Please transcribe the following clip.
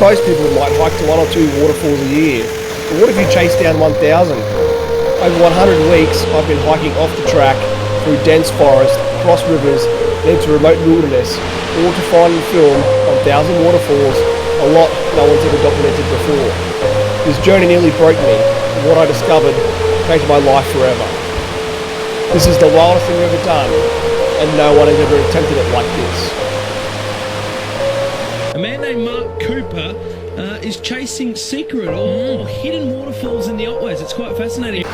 most people might hike to 1 or 2 waterfalls a year, but what if you chase down 1,000? Over 100 weeks, I've been hiking off the track, through dense forest, across rivers, and into remote wilderness, all to find and film 1,000 waterfalls, a lot no one's ever documented before. This journey nearly broke me, and what I discovered changed my life forever. This is the wildest thing I've ever done, and no one has ever attempted it like this. A man named Mark Cooper is chasing secret or hidden waterfalls in the Otways. It's quite fascinating.